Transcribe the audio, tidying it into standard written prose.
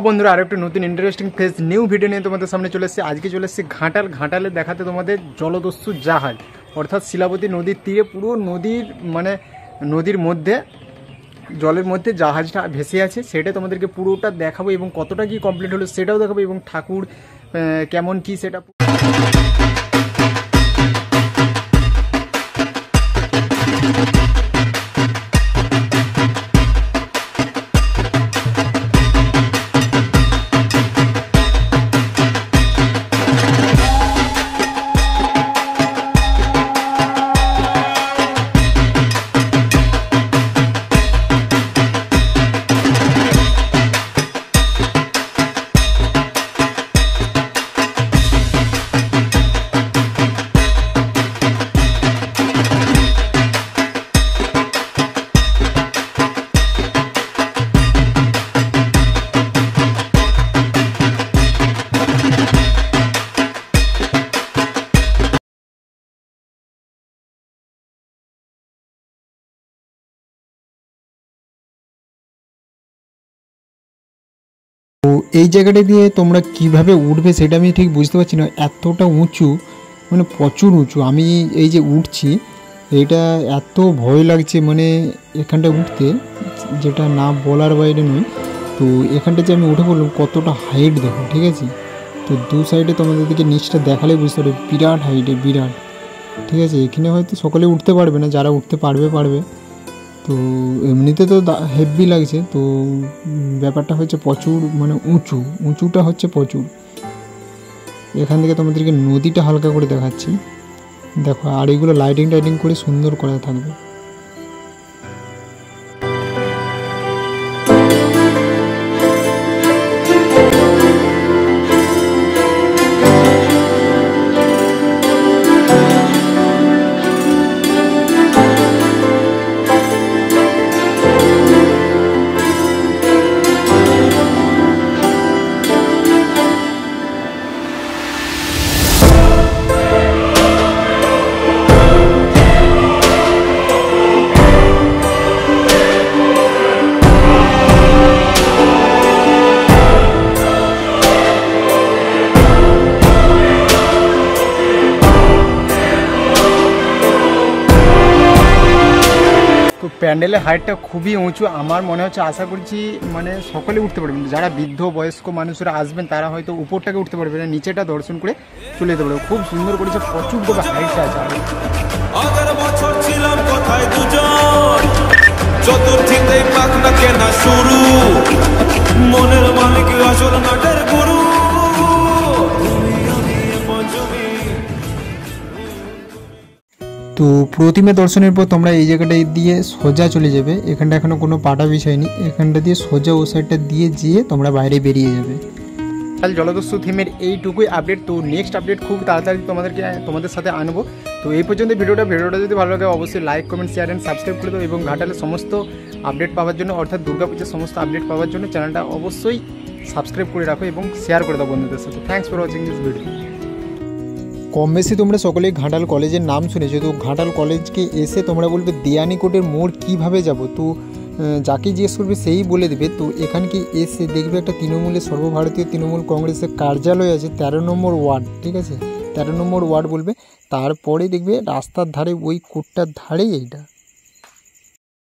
বন্ধুরা আর একটা নতুন ইন্টারেস্টিং ফেস নিউ ভিডিও নিয়ে তোমাদের সামনে চলে এসেছে। আজকে চলে এসেছে ঘাটালে দেখাতে তোমাদের জলদস্যু জাহাজ, অর্থাৎ শিলাবতী নদীর তীরে পুরো নদীর মধ্যে জলের মধ্যে জাহাজটা ভেসে আছে, সেটা তোমাদেরকে পুরোটা দেখাবো এবং কতটা কি কমপ্লিট হলো সেটাও দেখাবো এবং ঠাকুর কেমন কি সেটা। তো এই জায়গাটা দিয়ে তোমরা কিভাবে উঠবে সেটা আমি ঠিক বুঝতে পারছি না, এতটা উঁচু, মানে প্রচুর উঁচু। আমি এই যে উঠছি এইটা এত ভয় লাগছে, মানে এখানটা উঠতে, যেটা না বলার বাইরে নয়। তো এখানটা যে আমি উঠে পড়লাম, কতটা হাইট দেখো, ঠিক আছে। তো দু সাইডে তোমাদের দিকে নিচটা দেখালে বুঝতে পারবে, বিরাট হাইটে, বিরাট, ঠিক আছে। এখানে হয়তো সকলে উঠতে পারবে না, যারা উঠতে পারবে। তো এমনিতে তো হেভি লাগছে, তো ব্যাপারটা হচ্ছে প্রচুর, মানে উঁচুটা হচ্ছে প্রচুর। এখান থেকে তোমাদেরকে নদীটা হালকা করে দেখাচ্ছি, দেখো। আর এইগুলো লাইটিং করে সুন্দর করা থাকবে। তো প্যান্ডেলের হাইটটা খুবই উঁচু, আমার মনে হচ্ছে, আশা করছি মানে সকলে উঠতে পারবেন। যারা বৃদ্ধ বয়স্ক মানুষরা আসবেন তারা হয়তো উপরটাকে উঠতে পারবে না, নিচেটা দর্শন করে চলে যেতে পারবে। খুব সুন্দর করেছে, প্রচুর ভাবে হাইটটা আছে। আগের বছর ছিলাম কোথায় দুজন, চতুর্থীতে পাক না কেনা শুরু, মনের মালিক আসল নাটের গুরু। তো প্রতিমা দর্শনের পর তোমরা এই জায়গাটা দিয়ে সোজা চলে যাবে। এখানটা এখনো কোনো পাটা বিষয়নি, এখানটা দিয়ে সোজা ও সাইডটা দিয়ে যেয়ে তোমরা বাইরে বেরিয়ে যাবে। জলদস্যু থিমের এইটুকুই আপডেট। তো নেক্সট আপডেট খুব তাড়াতাড়ি তোমাদের সাথে আনবো। তো এই পর্যন্ত ভিডিওটা যদি ভালো লাগে অবশ্যই like, comment, share and subscribe করে দাও এবং ঘাটালের সমস্ত আপডেট পাওয়ার জন্য, অর্থাৎ দুর্গাপূজার সমস্ত আপডেট পাওয়ার জন্য চ্যানেলটা অবশ্যই সাবস্ক্রাইব করে রাখো এবং শেয়ার করে দাও বন্ধুদের সাথে। Thanks for watching this video. কম বেশি তোমরা সকলেই ঘাটাল কলেজের নাম শুনেছো। তো ঘাটাল কলেজকে এসে তোমরা বলবে দেয়ানিকোটের মোড় কীভাবে যাব। তো যাকে জিজ্ঞেস করবে সেই বলে দেবে। তো এখানকে এসে দেখবে একটা সর্বভারতীয় তৃণমূল কংগ্রেসের কার্যালয় আছে, 13 নম্বর ওয়ার্ড, ঠিক আছে। 13 নম্বর ওয়ার্ড বলবে, তারপরে দেখবে রাস্তার ধারে ওই কোটটার ধারেই এইটা।